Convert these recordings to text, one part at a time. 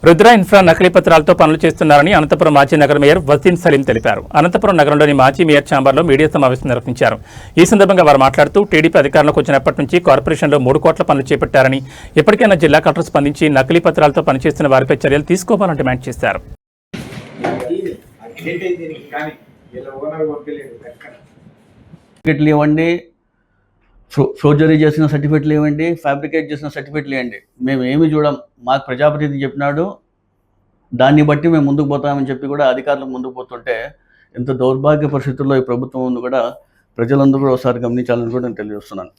Rudra infra నకిలీ పత్రాలతో పనులు చేస్తున్నారని అనంతపురం మాజీ నగర మేయర్ వసీం సలీం తెలిపారు. అనంతపురం నగరంలోని మాజీ మేయర్ ఛాంబర్లో మీడియా సమావేశం నిర్వహించారు. ఈ సందర్భంగా వారు మాట్లాడుతూ టీడీపీ అధికారంలోకి వచ్చినప్పటి నుంచి కార్పొరేషన్లో 3 కోట్ల పనులు చేపట్టారని, ఇప్పటికైనా జిల్లా కలెక్టర్ స్పందించి నకిలీ పత్రాలతో పనిచేస్తున్న వారిపై చర్యలు తీసుకోవాలని డిమాండ్ చేశారు. ఫోర్జరీ చేసిన సర్టిఫికెట్లు ఇవ్వండి, ఫ్యాబ్రికేట్ చేసిన సర్టిఫికెట్లు ఇవ్వండి, మేము ఏమి చూడం. మాకు ప్రజాప్రతినిధి చెప్పినాడు, దాన్ని బట్టి మేము ముందుకు పోతామని చెప్పి కూడా అధికారులు ముందుకు పోతుంటే ఎంత దౌర్భాగ్య పరిస్థితుల్లో ఈ ప్రభుత్వం ఉంది కూడా ప్రజలందరూ కూడా ఒకసారి గమనించాలని కూడా నేను తెలియజేస్తున్నాను.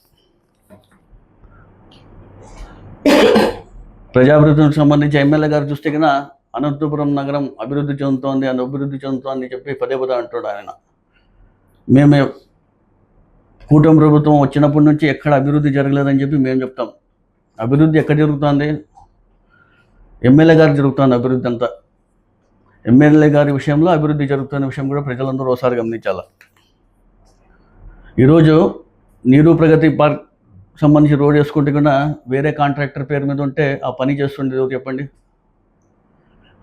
ప్రజాప్రతినిధికి సంబంధించి ఎమ్మెల్యే గారు చూస్తే కన్నా అనంతపురం నగరం అభివృద్ధి చెందుతోంది అని చెప్పి పదే అంటాడు ఆయన. మేము కూటమి ప్రభుత్వం వచ్చినప్పటి నుంచి ఎక్కడ అభివృద్ధి జరగలేదని చెప్పి మేము చెప్తాం. అభివృద్ధి ఎక్కడ జరుగుతుంది? ఎమ్మెల్యే గారు జరుగుతుంది అభివృద్ధి అంతా. ఎమ్మెల్యే గారి విషయంలో అభివృద్ధి జరుగుతున్న విషయం కూడా ప్రజలందరూ ఒకసారి గమనించాలి. ఈరోజు నీరు ప్రగతి పార్క్ సంబంధించి రోడ్ వేసుకుంటే కూడా వేరే కాంట్రాక్టర్ పేరు మీద ఉంటే ఆ పని చేస్తుండేది ఎవరు చెప్పండి?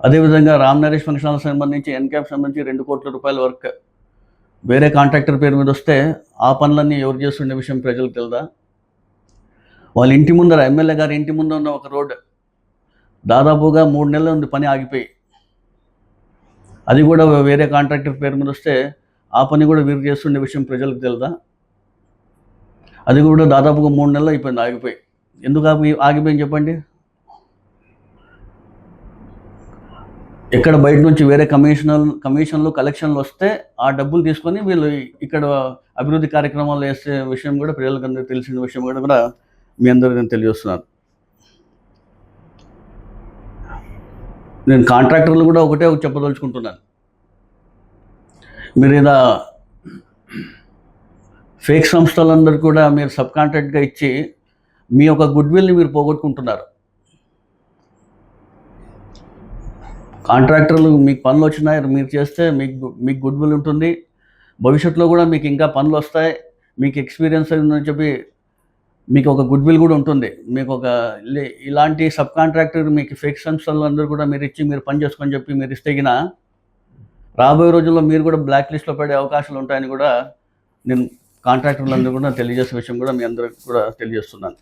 అదేవిధంగా రామ్ నరేష్ ఫంక్షన్ హాల్ సంబంధించి ఎన్క్యాప్ సంబంధించి 2 కోట్ల రూపాయల వర్క్ వేరే కాంట్రాక్టర్ పేరు మీద వస్తే ఆ పనులన్నీ ఎవరు చేస్తుండే విషయం ప్రజలకు తెలుదా? వాళ్ళ ఇంటి ముందర, ఎమ్మెల్యే గారి ఇంటి ముందు ఉన్న ఒక రోడ్ దాదాపుగా 3 నెలల ఉంది పని ఆగిపోయి, అది కూడా వేరే కాంట్రాక్టర్ పేరు మీద వస్తే ఆ పని కూడా వీరు చేస్తుండే విషయం ప్రజలకు తెలుదా? అది కూడా దాదాపుగా 3 నెలలు అయిపోయింది ఆగిపోయి. ఎందుకు ఆగిపోయింది చెప్పండి? ఎక్కడ బయట నుంచి వేరే కమిషన్లు కలెక్షన్లు వస్తే ఆ డబ్బులు తీసుకొని వీళ్ళు ఇక్కడ అభివృద్ధి కార్యక్రమాలు వేసే విషయం కూడా ప్రజలకు తెలిసిన విషయం కూడా మీ అందరూ నేను తెలియజేస్తున్నాను. నేను కాంట్రాక్టర్లు కూడా ఒకటే చెప్పదలుచుకుంటున్నాను. మీరు ఇలా ఫేక్ సంస్థలందరూ కూడా మీరు సబ్ కాంట్రాక్ట్గా ఇచ్చి మీ యొక్క గుడ్విల్ని మీరు పోగొట్టుకుంటున్నారు. కాంట్రాక్టర్లు మీకు పనులు వచ్చినాయి, మీరు చేస్తే మీకు గుడ్విల్ ఉంటుంది. భవిష్యత్తులో కూడా మీకు ఇంకా పనులు వస్తాయి, మీకు ఎక్స్పీరియన్స్ ఉందని చెప్పి మీకు ఒక గుడ్విల్ కూడా ఉంటుంది. మీకు ఒక ఇలాంటి సబ్ కాంట్రాక్టర్ మీకు ఫేక్ సంస్థలందరూ కూడా మీరు ఇచ్చి మీరు పని చేసుకొని చెప్పి మీరు ఇస్తే గిన రాబోయే రోజుల్లో మీరు కూడా బ్లాక్ లిస్ట్లో పడే అవకాశాలు ఉంటాయని కూడా నేను కాంట్రాక్టర్లందరూ కూడా తెలియజేసే విషయం కూడా మీ అందరికి కూడా తెలియజేస్తున్నాను.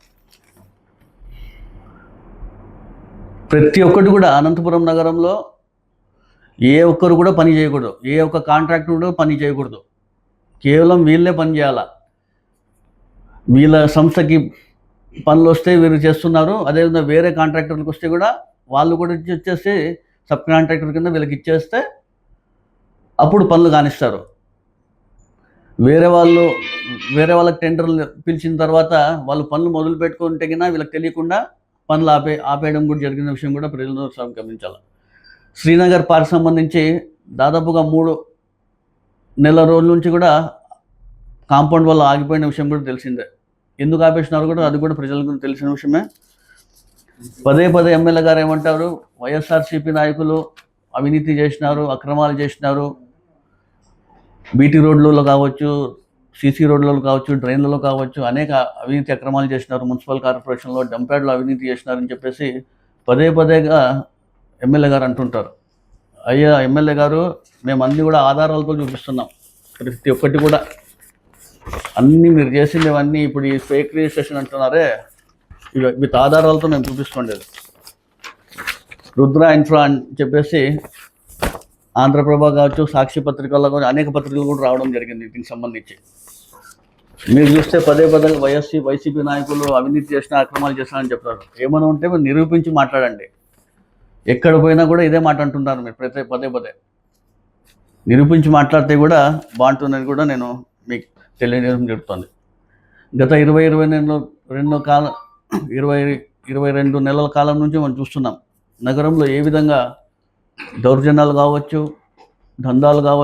ప్రతి ఒక్కటి కూడా అనంతపురం నగరంలో ఏ ఒక్కరు కూడా పని చేయకూడదు, ఏ ఒక్క కాంట్రాక్టర్ కూడా పని చేయకూడదు. కేవలం వీళ్ళే పని చేయాలా. వీళ్ళ సంస్థకి పనులు వస్తే వీరు చేస్తున్నారు. అదేవిధంగా వేరే కాంట్రాక్టర్లకు వస్తే కూడా వాళ్ళు కూడా ఇచ్చేస్తే సబ్ కాంట్రాక్టర్ కింద వీళ్ళకి ఇచ్చేస్తే అప్పుడు పనులు కానిస్తారు. వేరే వాళ్ళకి టెండర్లు పిలిచిన తర్వాత వాళ్ళు పనులు మొదలు పెట్టుకుంటే కన్నా వీళ్ళకి తెలియకుండా పనులు ఆపేయడం కూడా జరిగిన విషయం కూడా ప్రజలందరూ గమనించాలి. శ్రీనగర్ పార్క్ సంబంధించి దాదాపుగా 3 నెలల రోజుల నుంచి కూడా కాంపౌండ్ వల్ల ఆగిపోయిన విషయం కూడా తెలిసిందే. ఎందుకు ఆపేసినారు కూడా అది కూడా ప్రజలకు తెలిసిన విషయమే. పదే ఎమ్మెల్యే గారు ఏమంటారు, వైఎస్ఆర్సీపీ నాయకులు అవినీతి చేసినారు, అక్రమాలు చేసినారు, బీటీ రోడ్లలో కావచ్చు, సీసీ రోడ్లలో కావచ్చు, డ్రైన్లలో కావచ్చు, అనేక అవినీతి అక్రమాలు చేసినారు, మున్సిపల్ కార్పొరేషన్లో డంప్యార్డ్లో అవినీతి చేసినారని చెప్పేసి పదేగా ఎమ్మెల్యే గారు అంటుంటారు. అయ్యా ఎమ్మెల్యే గారు, మేము అన్నీ కూడా ఆధారాలతో చూపిస్తున్నాం. ప్రతి ఒక్కటి కూడా అన్నీ మీరు చేసినవన్నీ ఇప్పుడు ఈ ఫేక్ రిజిస్ట్రేషన్ అంటున్నారే, ఇవి విత్ ఆధారాలతో మేము చూపిస్తుండేది. రుద్ర ఇన్ఫ్రా అని చెప్పేసి ఆంధ్రప్రభ కావచ్చు, సాక్షి పత్రికల్లో కావచ్చు, అనేక పత్రికలు కూడా రావడం జరిగింది దీనికి సంబంధించి. మీరు చూస్తే పదే వైసీపీ నాయకులు అవినీతి చేసిన, అక్రమాలు చేసినా అని చెప్తారు. ఏమైనా ఉంటే మీరు నిరూపించి మాట్లాడండి. ఎక్కడ పోయినా కూడా ఇదే మాట అంటుంటారు మీరు పదే నిరూపించి మాట్లాడితే కూడా బాగుంటుందని కూడా నేను మీకు తెలియజేయడం జరుగుతుంది. గత 22 నెలల కాలం నుంచి మనం చూస్తున్నాం నగరంలో ఏ విధంగా దౌర్జన్యాలు కావచ్చు, దందాలు కావచ్చు,